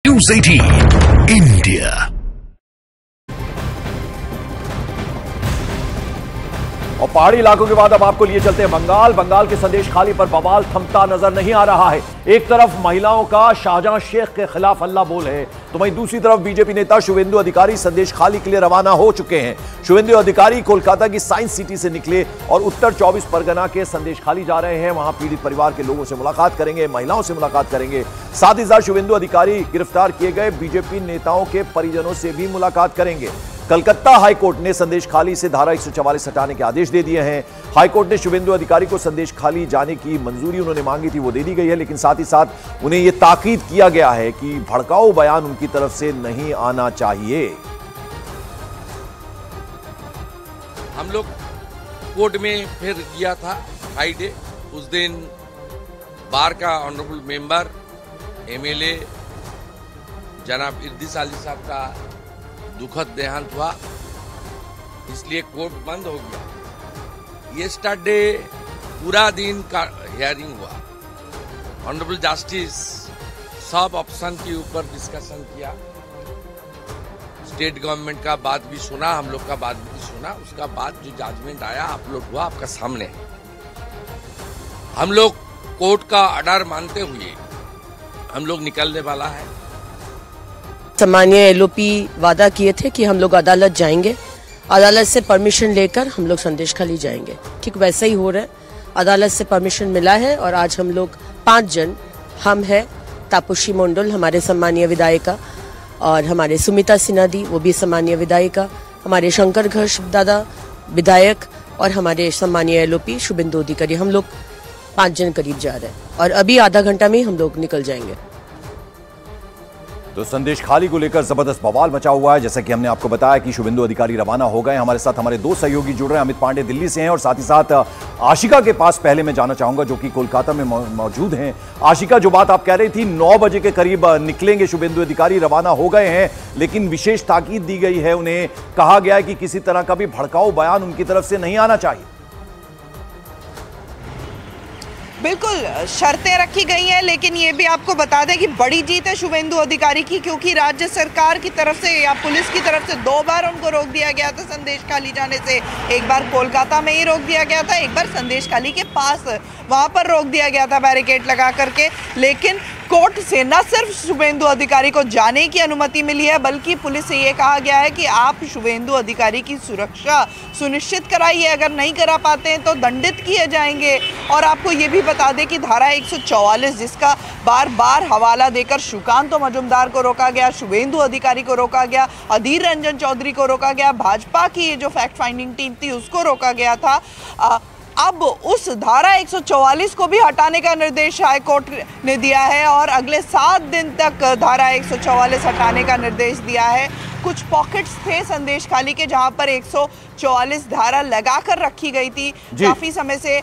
News 18 India। और पहाड़ी इलाकों के बाद अब आपको लिए चलते हैं बंगाल के संदेश खाली पर बवाल थमता नजर नहीं आ रहा है। एक तरफ महिलाओं का शाहजहां शेख के खिलाफ हल्ला बोल है, तो वहीं दूसरी तरफ बीजेपी नेता शुवेंदु अधिकारी संदेश खाली के लिए रवाना हो चुके हैं। शुवेंदु अधिकारी कोलकाता की साइंस सिटी से निकले और उत्तर 24 परगना के संदेश खाली जा रहे हैं। वहां पीड़ित परिवार के लोगों से मुलाकात करेंगे, महिलाओं से मुलाकात करेंगे। साथ ही साथ शुवेंदु अधिकारी गिरफ्तार किए गए बीजेपी नेताओं के परिजनों से भी मुलाकात करेंगे। कलकत्ता हाईकोर्ट ने संदेश खाली से धारा 144 हटाने के आदेश दे दिए हैं। हाईकोर्ट ने शुवेंदु अधिकारी को संदेश खाली जाने की मंजूरी उन्होंने मांगी थी, वो दे दी गई है, लेकिन साथ ही साथ उन्हें यह ताकीद किया गया है कि भड़काऊ बयान उनकी तरफ से नहीं आना चाहिए। हम लोग कोर्ट में फिर गया था फ्राइडे, उस दिन बार का ऑनरेबल मेंबर एमएलए जनाब इर्दिस अली साहब का दुखद देहांत हुआ, इसलिए कोर्ट बंद हो गया। यस्टरडे पूरा दिन का हियरिंग हुआ। ऑनरेबल जस्टिस सब ऑप्शन के ऊपर डिस्कशन किया। स्टेट गवर्नमेंट का बात भी सुना, हम लोग का बात भी सुना। उसका बाद जो जजमेंट आया आप लोग हुआ आपका सामने है। हम लोग कोर्ट का ऑर्डर मानते हुए हम लोग निकलने वाला है। सम्मान्य एलओपी वादा किए थे कि हम लोग अदालत जाएंगे, अदालत से परमिशन लेकर हम लोग संदेश खाली जाएंगे। ठीक वैसा ही हो रहा है। अदालत से परमिशन मिला है और आज हम लोग 5 जन, हम हैं तापसी मंडल हमारे सम्मानीय विधायिका, और हमारे सुमिता सिन्हा दी वो भी सम्मानीय विधायिका, हमारे शंकर घोष दादा विधायक और हमारे सम्मानीय एलओपी शुवेंदु अधिकारी, हम लोग 5 जन करीब जा रहे हैं और अभी आधा घंटा में हम लोग निकल जाएंगे। तो संदेश खाली को लेकर जबरदस्त बवाल मचा हुआ है। जैसा कि हमने आपको बताया कि शुवेंदु अधिकारी रवाना हो गए। हमारे साथ हमारे 2 सहयोगी जुड़ रहे हैं। अमित पांडे दिल्ली से हैं और साथ ही साथ आशिका के पास पहले मैं जाना चाहूंगा जो कि कोलकाता में मौजूद हैं। आशिका, जो बात आप कह रही थी 9 बजे के करीब निकलेंगे शुवेंदु अधिकारी, रवाना हो गए हैं, लेकिन विशेष ताकीद दी गई है, उन्हें कहा गया है कि किसी तरह का भी भड़काऊ बयान उनकी तरफ से नहीं आना चाहिए। बिल्कुल शर्तें रखी गई हैं, लेकिन ये भी आपको बता दें कि बड़ी जीत है शुवेंदु अधिकारी की, क्योंकि राज्य सरकार की तरफ से या पुलिस की तरफ से 2 बार उनको रोक दिया गया था संदेश खाली जाने से। एक बार कोलकाता में ही रोक दिया गया था, एक बार संदेश खाली के पास वहां पर रोक दिया गया था बैरिकेड लगा करके। लेकिन कोर्ट से न सिर्फ शुवेंदु अधिकारी को जाने की अनुमति मिली है, बल्कि पुलिस से ये कहा गया है कि आप शुवेंदु अधिकारी की सुरक्षा सुनिश्चित कराइए, अगर नहीं करा पाते हैं तो दंडित किए जाएंगे। और आपको ये भी बता दें कि धारा 144 जिसका बार बार हवाला देकर सुकांत मजुमदार को रोका गया, शुवेंदु अधिकारी को रोका गया, अधीर रंजन चौधरी को रोका गया, भाजपा की जो फैक्ट फाइंडिंग टीम थी उसको रोका गया था। अब उस धारा 144 को भी हटाने का निर्देश हाईकोर्ट ने दिया है और अगले 7 दिन तक धारा 144 हटाने का निर्देश दिया है। कुछ पॉकेट्स थे संदेश खाली के जहां पर 144 धारा लगाकर रखी गई थी, काफी समय से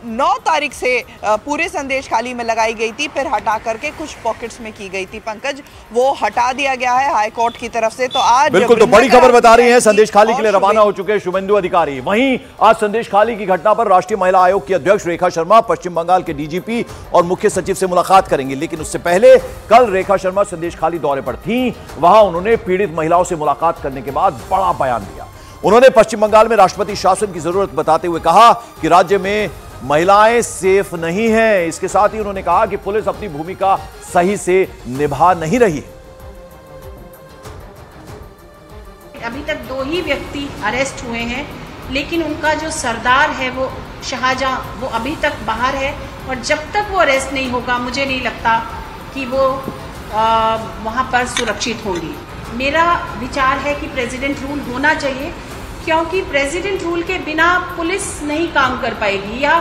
9 तारीख से पूरे संदेश खाली में लगाई गई थी, फिर हटा करके कुछ पॉकेट्स में की गई थी। पंकज, वो हटा दिया गया है हाईकोर्ट की तरफ से। तो आज बिल्कुल, तो बड़ी खबर बता रही है, संदेश खाली के लिए रवाना हो चुके शुवेंदु अधिकारी। वहीं आज संदेश खाली की घटना पर राष्ट्रीय महिला आयोग की अध्यक्ष रेखा शर्मा पश्चिम बंगाल के डीजीपी और मुख्य सचिव से मुलाकात करेंगी, लेकिन उससे पहले कल रेखा शर्मा संदेश खाली दौरे पर थी। वहां उन्होंने पीड़ित महिलाओं से मुलाकात करने के बाद बड़ा बयान दिया। उन्होंने पश्चिम बंगाल में राष्ट्रपति शासन की जरूरत बताते हुए कहा कि राज्य में महिलाएं सेफ नहीं हैं। इसके साथ ही उन्होंने कहा कि पुलिस अपनी भूमिका सही से निभा नहीं रही है। अभी तक 2 ही व्यक्ति अरेस्ट हुए हैं, लेकिन उनका जो सरदार है वो शाहजहां, वो अभी तक बाहर है और जब तक वो अरेस्ट नहीं होगा मुझे नहीं लगता कि वो वहां पर सुरक्षित होंगी। मेरा विचार है कि प्रेसिडेंट रूल होना चाहिए, क्योंकि प्रेसिडेंट रूल के बिना पुलिस नहीं काम कर पाएगी या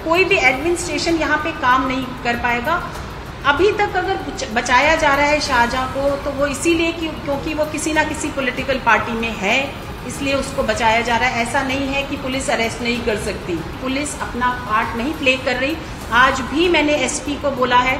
कोई भी एडमिनिस्ट्रेशन यहाँ पे काम नहीं कर पाएगा। अभी तक अगर बचाया जा रहा है शाहजहां को तो वो इसीलिए क्योंकि वो किसी ना किसी पॉलिटिकल पार्टी में है, इसलिए उसको बचाया जा रहा है। ऐसा नहीं है कि पुलिस अरेस्ट नहीं कर सकती, पुलिस अपना पार्ट नहीं प्ले कर रही। आज भी मैंने एसपी को बोला है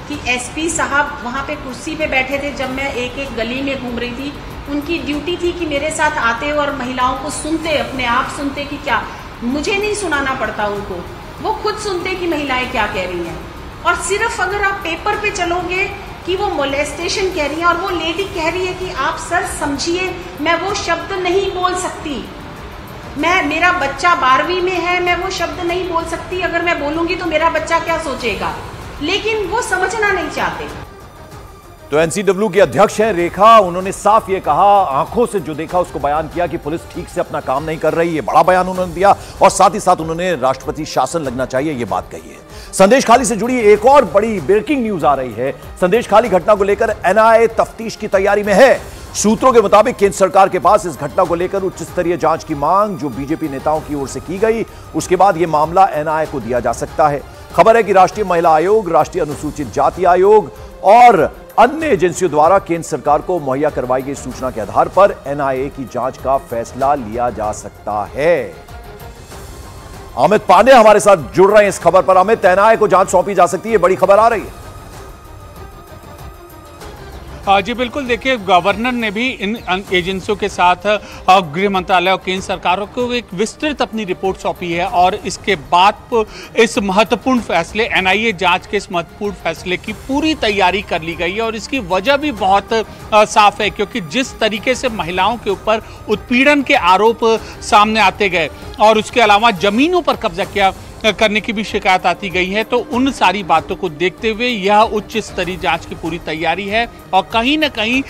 कि एसपी साहब वहाँ पे कुर्सी पे बैठे थे जब मैं एक एक गली में घूम रही थी। उनकी ड्यूटी थी कि मेरे साथ आते और महिलाओं को सुनते, अपने आप सुनते कि क्या, मुझे नहीं सुनाना पड़ता उनको, वो खुद सुनते कि महिलाएं क्या कह रही हैं। और सिर्फ अगर आप पेपर पे चलोगे कि वो मोलेस्टेशन कह रही है, और वो लेडी कह रही है कि आप सर समझिए, मैं वो शब्द नहीं बोल सकती, मेरा बच्चा 12वीं में है, मैं वो शब्द नहीं बोल सकती, अगर मैं बोलूंगी तो मेरा बच्चा क्या सोचेगा। लेकिन वो समझना नहीं चाहते। तो एनसीडब्ल्यू की अध्यक्ष हैं रेखा, उन्होंने साफ ये कहा, आंखों से जो देखा उसको बयान किया कि पुलिस ठीक से अपना काम नहीं कर रही है। बड़ा बयान उन्होंने दिया और साथ ही साथ उन्होंने राष्ट्रपति शासन लगना चाहिए ये बात कही है। संदेश खाली से जुड़ी एक और बड़ी ब्रेकिंग न्यूज आ रही है। संदेश खाली घटना को लेकर एनआईए तफ्तीश की तैयारी में है। सूत्रों के मुताबिक केंद्र सरकार के पास इस घटना को लेकर उच्च स्तरीय जांच की मांग जो बीजेपी नेताओं की ओर से की गई, उसके बाद यह मामला एनआईए को दिया जा सकता है। खबर है कि राष्ट्रीय महिला आयोग, राष्ट्रीय अनुसूचित जाति आयोग और अन्य एजेंसियों द्वारा केंद्र सरकार को मुहैया करवाई गई सूचना के आधार पर एनआईए की जांच का फैसला लिया जा सकता है। अमित पांडे हमारे साथ जुड़ रहे हैं इस खबर पर। अमित, एनआईए को जांच सौंपी जा सकती है, बड़ी खबर आ रही है। जी बिल्कुल, देखिए गवर्नर ने भी इन एजेंसियों के साथ गृह मंत्रालय और केंद्र सरकारों को एक विस्तृत अपनी रिपोर्ट सौंपी है और इसके बाद इस महत्वपूर्ण फैसले, एनआईए जांच के इस महत्वपूर्ण फैसले की पूरी तैयारी कर ली गई है। और इसकी वजह भी बहुत साफ है, क्योंकि जिस तरीके से महिलाओं के ऊपर उत्पीड़न के आरोप सामने आते गए और उसके अलावा जमीनों पर कब्जा करने की भी शिकायत आती गई है, तो उन सारी बातों को देखते हुए यह उच्च स्तरीय जांच की पूरी तैयारी है। और कहीं ना कहीं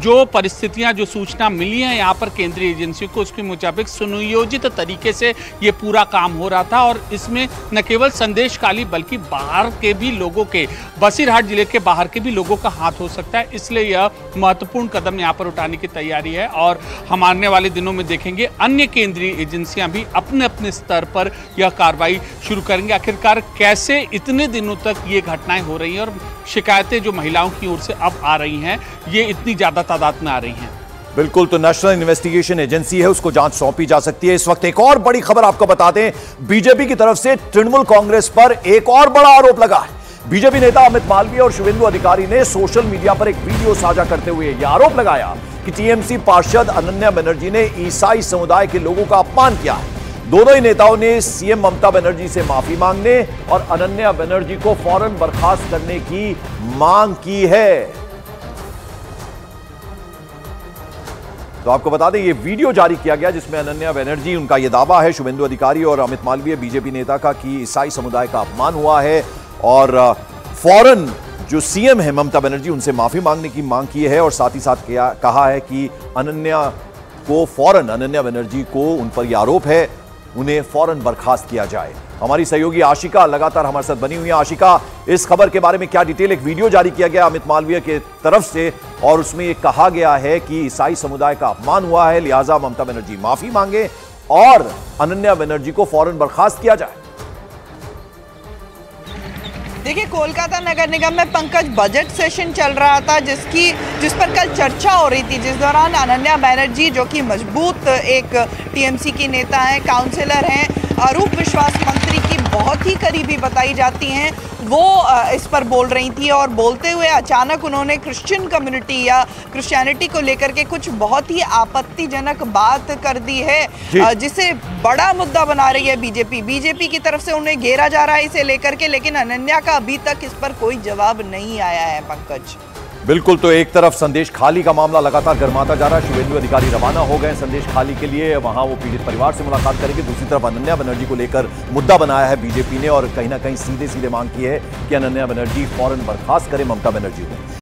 जो परिस्थितियां, जो सूचना मिली है यहाँ पर केंद्रीय एजेंसियों को, उसके मुताबिक सुनियोजित तरीके से ये पूरा काम हो रहा था। और इसमें न केवल संदेश खाली बल्कि बाहर के भी लोगों के, बसीरहाट जिले के बाहर के भी लोगों का हाथ हो सकता है। इसलिए यह महत्वपूर्ण कदम यहाँ पर उठाने की तैयारी है और हम आने वाले दिनों में देखेंगे अन्य केंद्रीय एजेंसियां भी अपने अपने स्तर पर यह कार्रवाई शुरू करेंगे। आखिरकार कैसे इतने दिनों तक ये घटनाएं हो रही हैं और शिकायतें जो महिलाओं की ओर से अब आ रही हैं, ये इतनी ज्यादा तादाद में आ रही हैं। बिल्कुल, तो नेशनल इन्वेस्टिगेशन एजेंसी है, उसको जांच सौंपी जा सकती है। इस वक्त एक और बड़ी खबर आपको बता दें, बीजेपी की तरफ से तृणमूल कांग्रेस पर एक और बड़ा आरोप लगा है। बीजेपी नेता अमित मालवीय और शुवेंदु अधिकारी ने सोशल मीडिया पर एक वीडियो साझा करते हुए यह आरोप लगाया कि टीएमसी पार्षद अनन्या बनर्जी ने ईसाई समुदाय के लोगों का अपमान किया है। दोनों ही नेताओं ने सीएम ममता बनर्जी से माफी मांगने और अनन्या बनर्जी को फौरन बर्खास्त करने की मांग की है। तो आपको बता दें, यह वीडियो जारी किया गया जिसमें अनन्या बनर्जी, उनका यह दावा है शुवेंदु अधिकारी और अमित मालवीय बीजेपी नेता का कि ईसाई समुदाय का अपमान हुआ है और फौरन जो सीएम है ममता बनर्जी, उनसे माफी मांगने की मांग की है। और साथ ही साथ कहा है कि अनन्या बनर्जी को, उन पर यह आरोप है, उन्हें फौरन बर्खास्त किया जाए। हमारी सहयोगी आशिका लगातार हमारे साथ बनी हुई है। आशिका, इस खबर के बारे में क्या डिटेल? एक वीडियो जारी किया गया अमित मालवीय के तरफ से और उसमें यह कहा गया है कि ईसाई समुदाय का अपमान हुआ है, लिहाजा ममता बनर्जी माफी मांगे और अनन्या बनर्जी को फौरन बर्खास्त किया जाए। देखिए, कोलकाता नगर निगम में पंकज बजट सेशन चल रहा था जिस पर कल चर्चा हो रही थी, जिस दौरान अनन्या बनर्जी, जो कि मजबूत एक टीएमसी की नेता हैं, काउंसिलर हैं, अरूप विश्वास मंत्री की बहुत ही करीबी बताई जाती हैं, वो इस पर बोल रही थी। और बोलते हुए अचानक उन्होंने क्रिश्चियन कम्युनिटी या क्रिश्चियनिटी को लेकर के कुछ बहुत ही आपत्तिजनक बात कर दी है, जिसे बड़ा मुद्दा बना रही है बीजेपी की तरफ से उन्हें घेरा जा रहा है इसे लेकर के। लेकिन अनन्या का अभी तक इस पर कोई जवाब नहीं आया है। पंकज, बिल्कुल, तो एक तरफ संदेश खाली का मामला लगातार गर्माता जा रहा है। शुवेंदु अधिकारी रवाना हो गए संदेश खाली के लिए, वहां वो पीड़ित परिवार से मुलाकात करेंगे। दूसरी तरफ अनन्या बनर्जी को लेकर मुद्दा बनाया है बीजेपी ने और कहीं ना कहीं सीधे सीधे मांग की है कि अनन्या बनर्जी फौरन बर्खास्त करे ममता बनर्जी को।